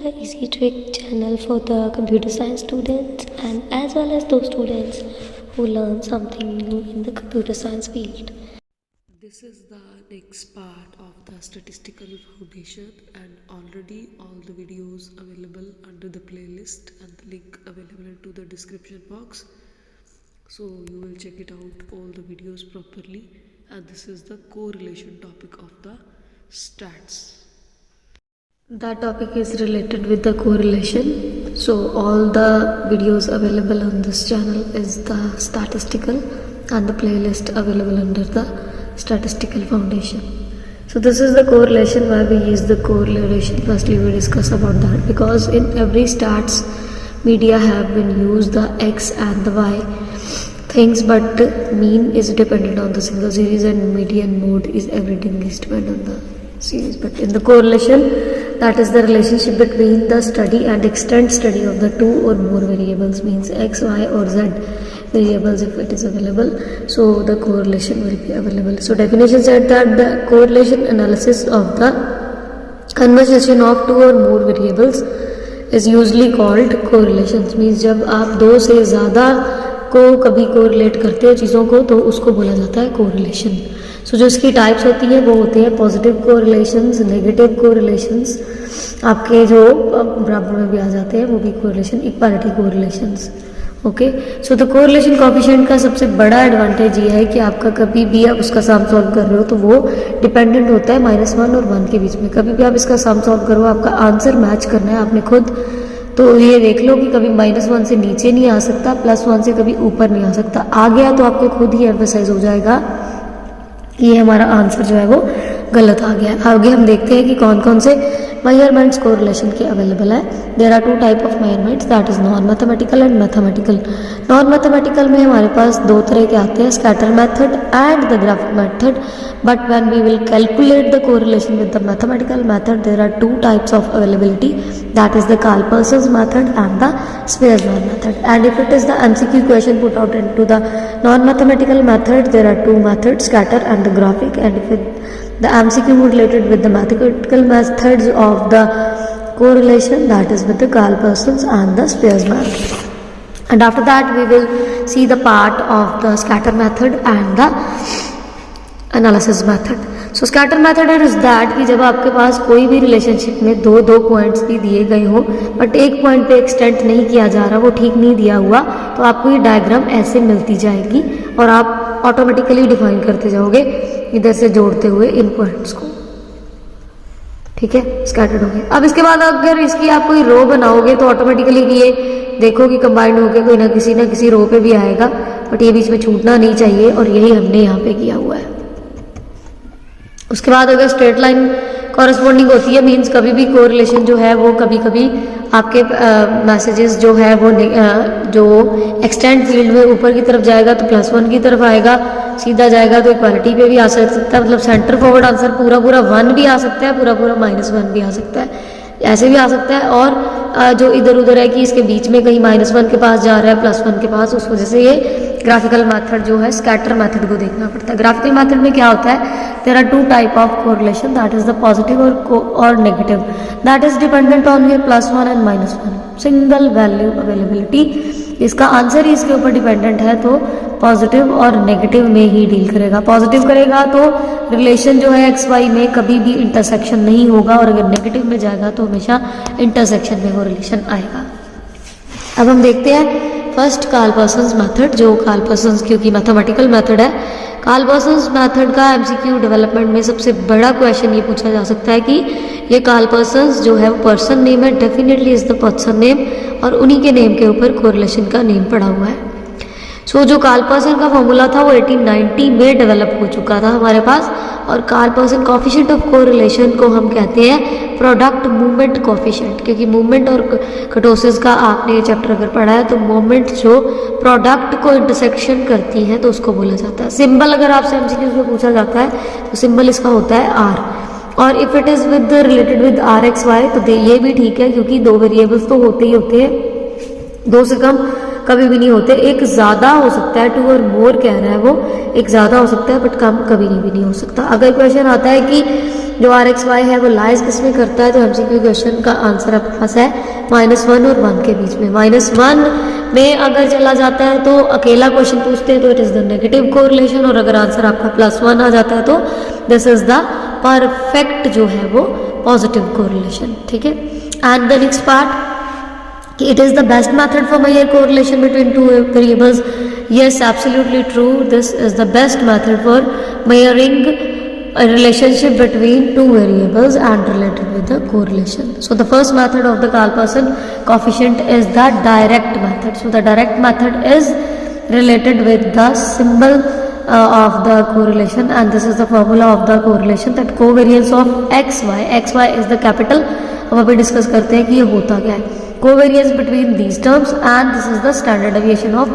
the Easy Trick channel for the computer science students and as well as those students who learn something new in the computer science field. This is the next part of the statistical foundation, and already all the videos available under the playlist and the link available into the description box, so you will check it out all the videos properly. And this is the correlation topic of the stats. That topic is related with the correlation, so all the videos available on this channel is the statistical and the playlist available under the statistical foundation. So this is the correlation. Why we use the correlation? Firstly we discuss about that, because in every stats media have been used the x and the y things, but mean is dependent on the single series and median mode is everything is dependent on the series. But in the correlation, that is the relationship between the study and extent study of the two or more variables, means x, y or z variables if it is available, so the correlation will be available. So definition said that the correlation analysis of the conversation of two or more variables is usually called correlations, means जब आप दो से ज़्यादा को कभी correlate करते हो चीज़ों को तो उसको बोला जाता है कोरिलेशन. सो जो इसकी टाइप्स होती हैं वो होते हैं पॉजिटिव कोरिलेशंस, नेगेटिव कोरिलेशंस, आपके जो बराबर में भी आ जाते हैं वो भी correlation, equality correlations. Okay, so the correlation coefficient का सबसे बड़ा एडवांटेज ये है कि आपका कभी भी आप उसका सम सॉल्व कर रहे हो तो वो डिपेंडेंट होता है -1 और 1 के बीच में. कभी भी आप इसका सम सॉल्व करो, आपका आंसर मैच करना है आपने खुद, तो ये देख लो कि कभी -1 से नीचे नहीं आ सकता, +1 से कभी ऊपर नहीं आ सकता. आ गया तो आपको खुद ही एम्फसाइज हो जाएगा ये हमारा आंसर जो है वो गलत आ गया. आगे हम देखते हैं कि कौन कौन से मेजरमेंट्स कोरिलेशन के अवेलेबल है. There are 2 type of measurements, that is non mathematical and mathematical. Non mathematical में हमारे पास दो तरह के आते हैं, scatter method and the graphic method. But when we will calculate the correlation with the mathematical method, there are 2 types of availability, that is the Karl Pearson's method and the Spearman method. And if it is the MCQ question put out into the non mathematical method, there are 2 methods, scatter and the graphic. And if the MCQ related with the mathematical methods of the correlation, that is with the Karl-Persons and the Spearman. And after that we will see the part of the scatter method and the analysis method. So scatter method is that कि जब आपके पास कोई भी relationship में दो points भी दिए गए हो बट एक पॉइंट पे एक्सटेंड नहीं किया जा रहा, वो ठीक नहीं दिया हुआ, तो आपको ये डायग्राम ऐसे मिलती जाएगी और आप ऑटोमेटिकली डिफाइन करते जाओगे इधर से जोड़ते हुए इन पॉइंट्स को. ठीक है, स्कैटर्ड हो गए. अब इसके बाद अगर इसकी आप कोई रो बनाओगे तो ऑटोमेटिकली ये देखो कि कंबाइंड होकर कोई ना किसी रो पे भी आएगा, बट ये बीच में छूटना नहीं चाहिए और यही हमने यहाँ पे किया हुआ है. उसके बाद अगर स्ट्रेट लाइन कॉरेस्पॉन्डिंग होती है, मीन्स कभी भी कोरिलेशन जो है वो कभी कभी आपके मैसेजेस जो है वो जो एक्सटेंड फील्ड में ऊपर की तरफ जाएगा तो +1 की तरफ आएगा, सीधा जाएगा तो इक्वालिटी पे भी आ सकता है, मतलब सेंटर फॉरवर्ड आंसर पूरा 1 भी आ सकता है, पूरा -1 भी आ सकता है, ऐसे भी आ सकता है. और जो इधर उधर है कि इसके बीच में कहीं -1 के पास जा रहा है +1 के पास, उस वजह से ये ग्राफिकल मेथड जो है स्कैटर मेथड को देखना पड़ता है. ग्राफिकल मेथड में क्या होता है, there are 2 type of correlation, that is the positive और negative. That is dependent on your +1 and -1 single value availability. इसका आंसर ही इसके ऊपर डिपेंडेंट है, तो पॉजिटिव और नेगेटिव में ही डील करेगा. पॉजिटिव करेगा तो रिलेशन जो है XY में कभी भी इंटरसेक्शन नहीं होगा, और अगर नेगेटिव में जाएगा तो हमेशा इंटरसेक्शन में वो रिलेशन आएगा. अब हम देखते हैं फर्स्ट कार्ल-पर्सन्स मेथड, जो कार्ल-पर्सन्स क्योंकि मैथमेटिकल मेथड है. कार्ल-पर्सन्स मेथड का MCQ डेवलपमेंट में सबसे बड़ा क्वेश्चन ये पूछा जा सकता है कि ये कार्ल-पर्सन्स जो है वो पर्सन नेम है, definitely is the person name, और उन्हीं के नेम के ऊपर कोरिलेशन का नेम पड़ा हुआ है. सो जो कार्ल-पर्सन का फॉर्मूला था वो 1890 में डेवलप हो चुका था हमारे पास, और कार्ल-पर्सन कोएफिशिएंट ऑफ कोरिलेशन को हम कहते हैं प्रोडक्ट मूवमेंट कोएफिशिएंट, क्योंकि मूवमेंट और कर्टोसिस का आपने ये चैप्टर अगर पढ़ा है तो मूवमेंट जो प्रोडक्ट को इंटरसेक्शन करती है तो उसको बोला जाता है. सिंबल अगर आपसे MCQ में पूछा जाता है तो सिंबल इसका होता है R, और if it is with related with RXY तो ये भी ठीक है, क्योंकि 2 वेरिएबल्स तो होते ही होते हैं, 2 से कम कभी भी नहीं होते. एक ज्यादा हो सकता है, 2 और मोर कह रहा है वो, एक ज्यादा हो सकता है बट कम कभी भी नहीं हो सकता. अगर क्वेश्चन आता है कि जो RXY है वो लाइज किसमें करता है, तो MCQ क्वेश्चन का आंसर आपके पास है -1 और 1 के बीच में। -1 में अगर चला जाता है तो अकेला क्वेश्चन पूछते हैं तो it is the negative correlation, और अगर आंसर आपका +1 आ जाता है तो दिस इज द परफेक्ट जो है वो पॉजिटिव कोरिलेशन। ठीक है, एंड द नेक्स्ट पार्ट कि it is the best method for measure correlation between two variables. Yes, absolutely true, this is the best method for measuring a relationship between two variables and related with the correlation. So the first method of the Carl-Person coefficient is the direct method. So the direct method is related with the symbol of the correlation, and this is the formula of the correlation, that covariance of xy is the capital. अब अभी discuss करते हैं कि ये होता क्या है। covariance between these terms and this is the standard deviation of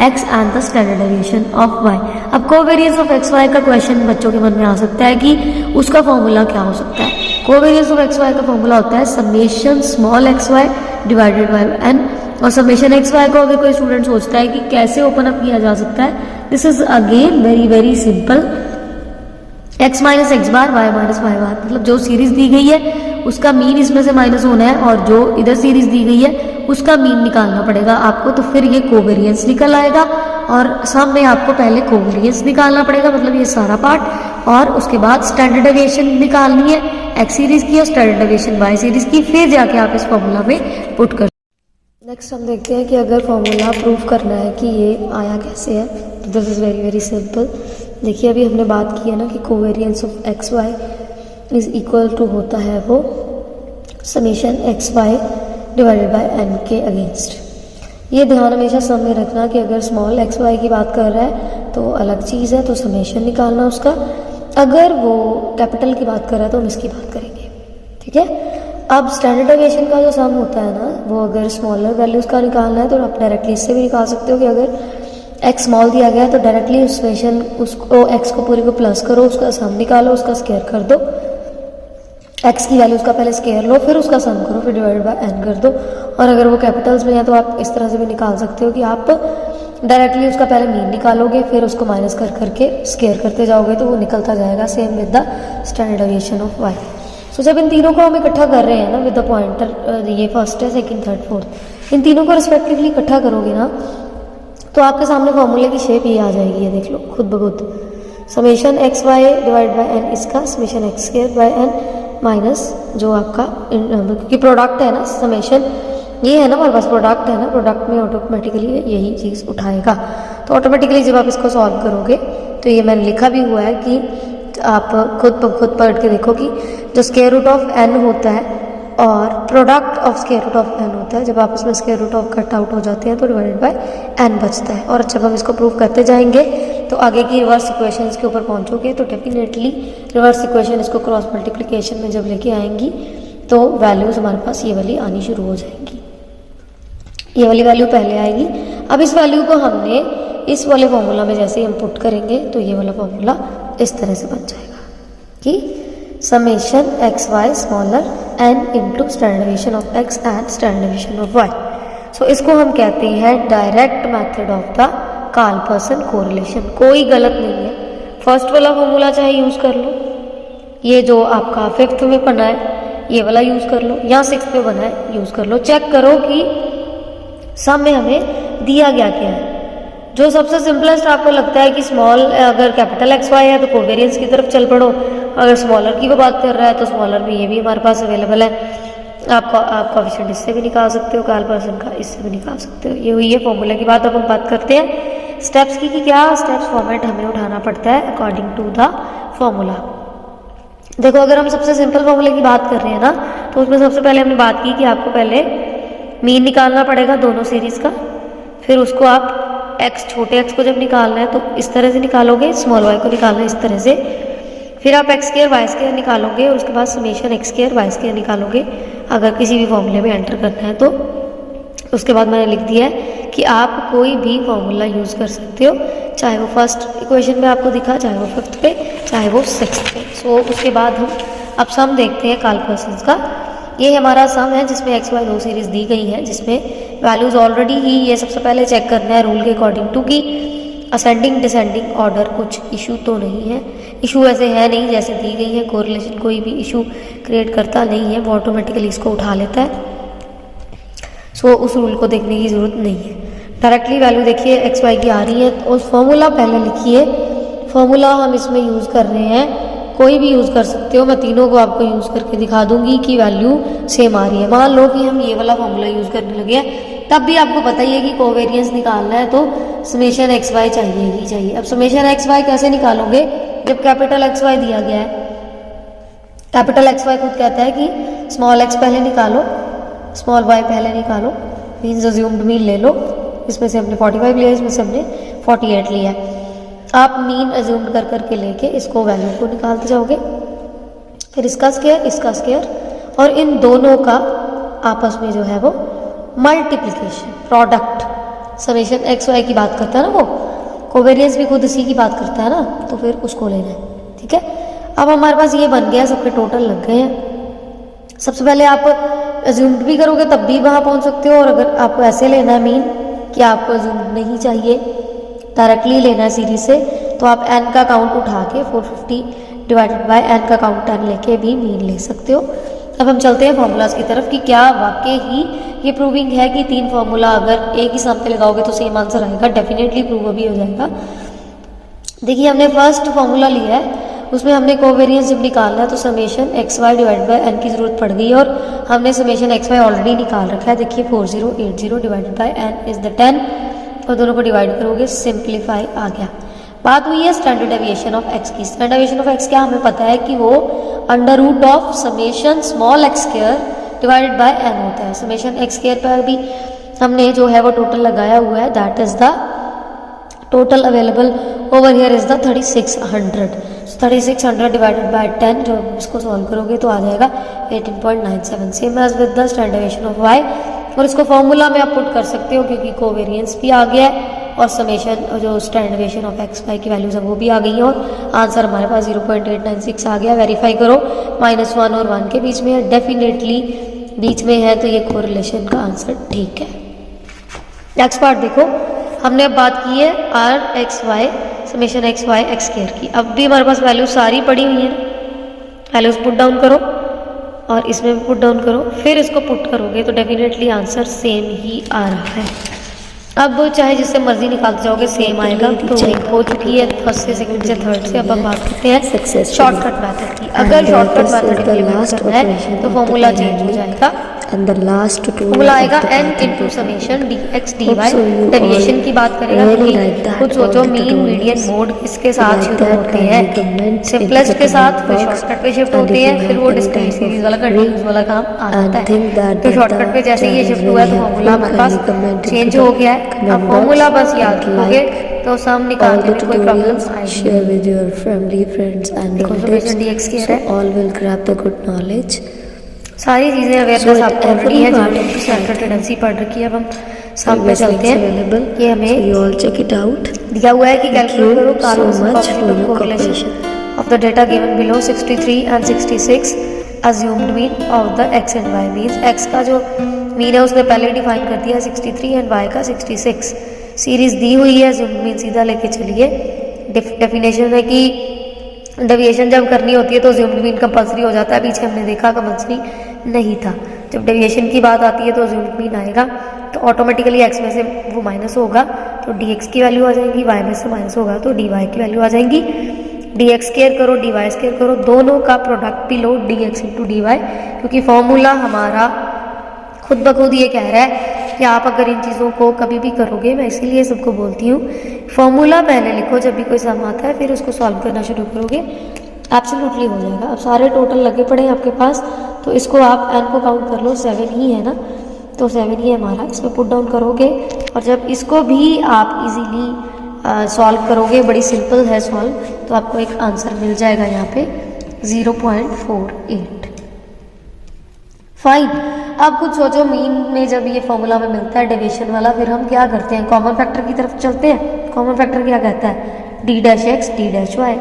x and the standard deviation of y. अब covariance of xy का क्वेश्चन बच्चों के मन में आ सकता है कि उसका फॉर्मूला क्या हो सकता है। covariance of xy का फॉर्मूला होता है summation small xy divided by n, और समेशन xy को अगर कोई स्टूडेंट सोचता है कि कैसे ओपन अप किया जा सकता है, this is again very very simple. x minus X bar y minus Y bar, मतलब जो सीरीज दी गई है उसका मीन इसमें से माइनस होना है, और जो इधर सीरीज दी गई है उसका मीन निकालना पड़ेगा आपको, तो फिर ये कोवेरियंस निकल आएगा। और सम में आपको पहले कोवेरियंस निकालना पड़ेगा, मतलब ये सारा पार्ट, और उसके बाद स्टैंडर्ड डेविएशन निकालनी है एक्स सीरीज की और स्टैंडर्ड डेविएशन वाई सीरीज की, फिर जाके आप इस फॉर्मूला में पुट कर। नेक्स्ट हम देखते हैं कि अगर फॉर्मूला प्रूव करना है कि ये आया कैसे है, तो this is very very simple. देखिए अभी हमने बात की है ना कि covariance of X Y is equal to होता है वो summation X Y divided by N के अगेंस्ट। ये ध्यान हमेशा सम में रखना कि अगर स्मॉल एक्स वाई की बात कर रहा है तो अलग चीज़ है, तो समेशन निकालना उसका। अगर वो कैपिटल की बात कर रहा है तो हम इसकी बात करेंगे। ठीक है, अब स्टैंडर्ड डेविएशन का जो सम होता है ना, वो अगर स्मॉलर वैल्यूज़ का निकालना है तो आप डायरेक्टली इससे भी निकाल सकते हो कि अगर एक्स स्मॉल दिया गया है तो डायरेक्टली उस समेशन उसको एक्स को पूरे को प्लस करो, उसका सम निकालो, उसका स्क्वायर कर दो, एक्स की वैल्यू उसका पहले स्क्वायर लो, फिर उसका सम करो, फिर डिवाइड बाय एन कर दो। और अगर वो कैपिटल्स में है तो आप इस तरह से भी निकाल सकते हो कि आप डायरेक्टली उसका पहले मीन निकालोगे, फिर उसको माइनस कर करके स्क्वायर करते जाओगे तो वो निकलता जाएगा। Same with the standard deviation of Y. So जब इन तीनों को हम इकट्ठा कर रहे हैं ना विद द पॉइंटर, ये फर्स्ट है, सेकंड, थर्ड, फोर्थ, इन तीनों को रिस्पेक्टिवली इकट्ठा करोगे ना तो आपके सामने फॉर्मूले की शेप ये आ जाएगी, ये देख लो खुद ब खुद। Summation X Y divide by N इसका, summation X square by N minus जो आपका क्योंकि प्रोडक्ट है ना, समेशन ये है ना हमारे पास, प्रोडक्ट है ना, प्रोडक्ट में ऑटोमेटिकली यही चीज़ उठाएगा। तो ऑटोमेटिकली जब आप इसको सॉल्व करोगे तो ये मैंने लिखा भी हुआ है कि आप खुद पढ़ के देखो कि जो स्क्वायर रूट ऑफ एन होता है और product of square root of N होता है, जब आप उसमें square root of cut out हो जाते हैं तो डिवाइडेड बाय एन बचता है। और जब हम इसको प्रूव करते जाएंगे तो आगे की रिवर्स इक्वेशंस के ऊपर पहुंचोगे तो डेफिनेटली रिवर्स इक्वेशन इसको क्रॉस मल्टीप्लिकेशन में जब लेके आएंगी तो वैल्यूज हमारे पास ये वाली आनी शुरू हो जाएंगी। ये वाली वैल्यू पहले आएगी। अब इस वैल्यू को हमने इस वाले फॉर्मूला में जैसे ही हम पुट करेंगे तो ये वाला फॉर्मूला इस तरह से बन जाएगा कि summation X Y smaller N into standard deviation of X and standard deviation of Y. So इसको हम कहते हैं direct method of the Karl Pearson correlation. कोई गलत नहीं है, फर्स्ट वाला फॉर्मूला चाहे यूज कर लो, ये जो आपका फिफ्थ में बना है ये वाला यूज कर लो, या सिक्स्थ में बना है यूज कर लो। चेक करो कि सम में हमें दिया गया क्या है। जो सबसे सिंपलेस्ट आपको लगता है कि स्मॉल अगर कैपिटल एक्स वाई है तो कोवेरियंस की तरफ चल पड़ो, अगर स्मॉलर की वो बात कर रहा है तो स्मॉलर में ये भी हमारे पास अवेलेबल है। आप कोएफिशिएंट इससे भी निकाल सकते हो, कार्ल-पर्सन का इससे भी निकाल सकते हो। ये हुई है फॉर्मूला की बात। अब हम बात करते हैं स्टेप्स की कि क्या स्टेप्स फॉर्मेट हमें उठाना पड़ता है अकॉर्डिंग टू द फॉर्मूला। देखो अगर हम सबसे सिंपल फॉर्मूले की बात कर रहे हैं ना तो उसमें सबसे पहले हमने बात की कि आपको पहले मीन निकालना पड़ेगा दोनों सीरीज का, फिर उसको आप एक्स छोटे एक्स को जब निकालना है तो इस तरह से निकालोगे, स्मॉल वाई को निकालना है इस तरह से, फिर आप एक्स स्क्वायर वाई स्क्वायर निकालोगे और उसके बाद summation X square Y square निकालोगे अगर किसी भी फॉर्मूले में एंटर करना है तो। उसके बाद मैंने लिख दिया है कि आप कोई भी फॉर्मूला यूज़ कर सकते हो, चाहे वो फर्स्ट इक्वेशन में आपको दिखा, चाहे वो फिफ्थ पे, चाहे वो सिक्स्थ पे। सो उसके बाद हम अब सम देखते हैं कार्ल-पर्सन का। ये हमारा सम है जिसमें एक्स वाई दो सीरीज दी गई हैं, जिसमें वैल्यूज ऑलरेडी ही, ये सबसे पहले चेक करना है रूल के अकॉर्डिंग टू कि असेंडिंग डिसेंडिंग ऑर्डर कुछ इशू तो नहीं है। इशू ऐसे है नहीं, जैसे दी गई है कोरिलेशन कोई भी इशू क्रिएट करता नहीं है, वो ऑटोमेटिकली इसको उठा लेता है। सो उस रूल को देखने की ज़रूरत नहीं है। डायरेक्टली वैल्यू देखिए एक्स वाई की आ रही है, तो उस फॉर्मूला पहले लिखिए। फॉर्मूला हम इसमें यूज़ कर रहे हैं, कोई भी यूज़ कर सकते हो, मैं तीनों को आपको यूज़ करके दिखा दूंगी कि वैल्यू सेम आ रही है। मान लो कि हम ये वाला फॉर्मूला यूज़ करने लगे हैं, तब भी आपको पता ही है कि कोवेरियंस निकालना है तो समेशन एक्स वाई चाहिए ही चाहिए। अब समेशन एक्स वाई कैसे निकालोगे जब कैपिटल एक्स वाई दिया गया है? कैपिटल एक्स वाई खुद कहता है कि स्मॉल एक्स पहले निकालो, स्मॉल वाई पहले निकालो, मीन्स अज्यूम्ड मीन ले लो। इसमें से हमने 45 लिया, इसमें से हमने 48 लिया है। आप मीन अज्यूम्ड कर करके लेके इसको वैल्यू को निकालते जाओगे, फिर इसका स्क्वायर और इन दोनों का आपस में जो है वो multiplication product, summation X Y की बात करता है ना वो, कोवेरियंस भी खुद इसी की बात करता है ना, तो फिर उसको लेना है। ठीक है, अब हमारे पास ये बन गया, सबके टोटल लग गए हैं। सबसे पहले आप अज्यूम्ड भी करोगे तब भी वहाँ पहुँच सकते हो, और अगर आपको ऐसे लेना है मीन कि आपको अज्यूम्ड नहीं चाहिए, डायरेक्टली लेना है सीरीज से, तो आप n का काउंट उठा के 450 डिवाइडेड बाय n का काउंट 10 लेके भी मीन ले सकते हो। अब हम चलते हैं फॉर्मूलाज की तरफ कि क्या वाकई ही ये प्रूविंग है कि 3 फॉर्मूला अगर एक ही सम पे लगाओगे तो सेम आंसर आएगा। डेफिनेटली प्रूव अभी हो जाएगा। देखिए हमने फर्स्ट फॉर्मूला लिया है, उसमें हमने कोवेरियंस जब निकालना है तो summation X Y divide by N की जरूरत पड़ गई, और हमने समेशन एक्स वाई ऑलरेडी निकाल रखा है। देखिए 4080 divided by N is the 10, और दोनों को डिवाइड करोगे सिंप्लीफाई आ गया। बात हुई है स्टैंडर्ड डेविएशन ऑफ एक्स की। स्टैंडर्ड डेविएशन ऑफ एक्स क्या हमें पता है कि वो under root of summation small X square divided by N होता है। समेशन एक्स स्क्वायर पर भी हमने जो है वो टोटल लगाया हुआ है, that is the total available over here is the 3600। 3600 divided by 10, जो इसको सॉल्व करोगे तो आ जाएगा 18.97, same as with the standard deviation of Y. और इसको फॉर्मूला में आप पुट कर सकते हो क्योंकि कोवेरियंस भी आ गया है और समेशन जो standard deviation of X Y की वैल्यूज है वो भी आ गई हैं, और आंसर हमारे पास 0.896 आ गया। वेरीफाई करो, -1 और 1 के बीच में है, डेफिनेटली बीच में है, तो ये कोरिलेशन का आंसर ठीक है। नेक्स्ट पार्ट देखो, हमने अब बात की है R X Y summation X Y X square की। अब भी हमारे पास वैल्यू सारी पड़ी हुई है, वैल्यूज पुट डाउन करो और इसमें भी पुट डाउन करो, फिर इसको पुट करोगे तो डेफिनेटली आंसर सेम ही आ रहा है। अब चाहे जिससे मर्जी निकालते जाओगे सेम आएगा। प्रूविंग हो चुकी है फर्स्ट से, सेकंड से, थर्ड से। अब हम बात करते हैं शॉर्टकट मेथड की। अगर शॉर्टकट मेथड यूज करना है तो फॉर्मूला चेंज हो जाएगा, and the last two formula आएगा n into summation dx dy। Deviation की बात करेगा क्योंकि खुद सोचो मीन मीडियन मोड किसके साथ शुरू होते हैं, सिंपलेस्ट के साथ, फिर शॉर्टकट पे शिफ्ट होते हैं, फिर वो डिस्क्रीट सीरीज वाला कंटीन्यूअस वाला काम आ जाता है। तो शॉर्टकट पे जैसे ये शिफ्ट हुआ है तो फॉर्मूला हमारे पास चेंज हो गया है। अब फॉर्मूला बस याद रखोगे तो सम निकालने में कोई प्रॉब्लम आएगी। share with your family, friends and relatives, dx की so है, all will grab the good knowledge। सारी चीज़ें अवेयरनेस आपको ऑलरेडी है, जो सेंट्रल टेंडेंसी पढ़ रखी है। अब हम सब पे चलते हैं। ये हमें you all check it out। दिया हुआ है कि कैलकुलेट करो so much for your cooperation of the data given below 63 and 66 assumed mean of the X and Y. Means X का जो मीन है उसने पहले डिफाइन कर दिया 63 एंड वाई का 66। सीरीज दी हुई है, अज्यूम्ड मीन सीधा लेके चलिए। डेफिनेशन है कि डेविएशन जब करनी होती है तो अज्यूम्ड मीन कंपल्सरी हो जाता है, पीछे हमने देखा कंपल्सरी नहीं था। जब डेविएशन की बात आती है तो अज्यूम्ड मीन आएगा, तो ऑटोमेटिकली एक्स में से वो माइनस होगा तो डी एक्स की वैल्यू आ जाएगी, वाई में से माइनस होगा तो डी वाई की वैल्यू आ जाएगी। डी एक्स स्क्वायर करो, डी वाई स्क्वायर करो, दोनों का प्रोडक्ट भी लो, D X into D Y, क्योंकि फॉर्मूला हमारा खुद ब खुद ये कह रहा है कि आप अगर इन चीज़ों को कभी भी करोगे, मैं इसीलिए सबको बोलती हूँ फॉर्मूला पहले लिखो, जब भी कोई सम आता है फिर उसको सॉल्व करना शुरू करोगे, एब्सोल्युटली हो जाएगा। अब सारे टोटल लगे पड़े हैं आपके पास, तो इसको आप एन को काउंट कर लो, 7 ही है ना, तो 7 ही है हमारा। इसमें पुट डाउन करोगे और जब इसको भी आप इजीली सॉल्व करोगे, बड़ी सिंपल है सॉल्व, तो आपको एक आंसर मिल जाएगा यहाँ पे 0.48। फाइन। अब कुछ सोचो, मीन में जब ये फॉर्मूला में मिलता है डेविएशन वाला, फिर हम क्या करते हैं, कॉमन फैक्टर की तरफ चलते हैं। कॉमन फैक्टर क्या कहता है, D dash X D dash Y.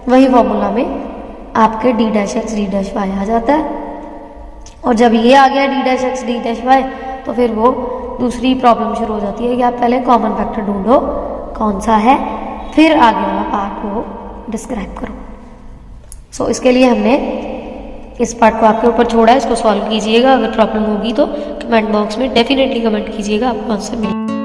वही फॉर्मूला में आपके D dash X D dash Y आ जाता है, और जब ये आ गया D dash X D dash Y, तो फिर वो दूसरी प्रॉब्लम शुरू हो जाती है कि आप पहले कॉमन फैक्टर ढूंढो। कौन सा है, फिर आगे वाला पार्ट वो डिस्क्राइब करो। सो इसके लिए हमने इस पार्ट को आपके ऊपर छोड़ा है, इसको सॉल्व कीजिएगा। अगर प्रॉब्लम होगी तो कमेंट बॉक्स में डेफिनेटली कमेंट कीजिएगा, आपको आंसर मिलेगा।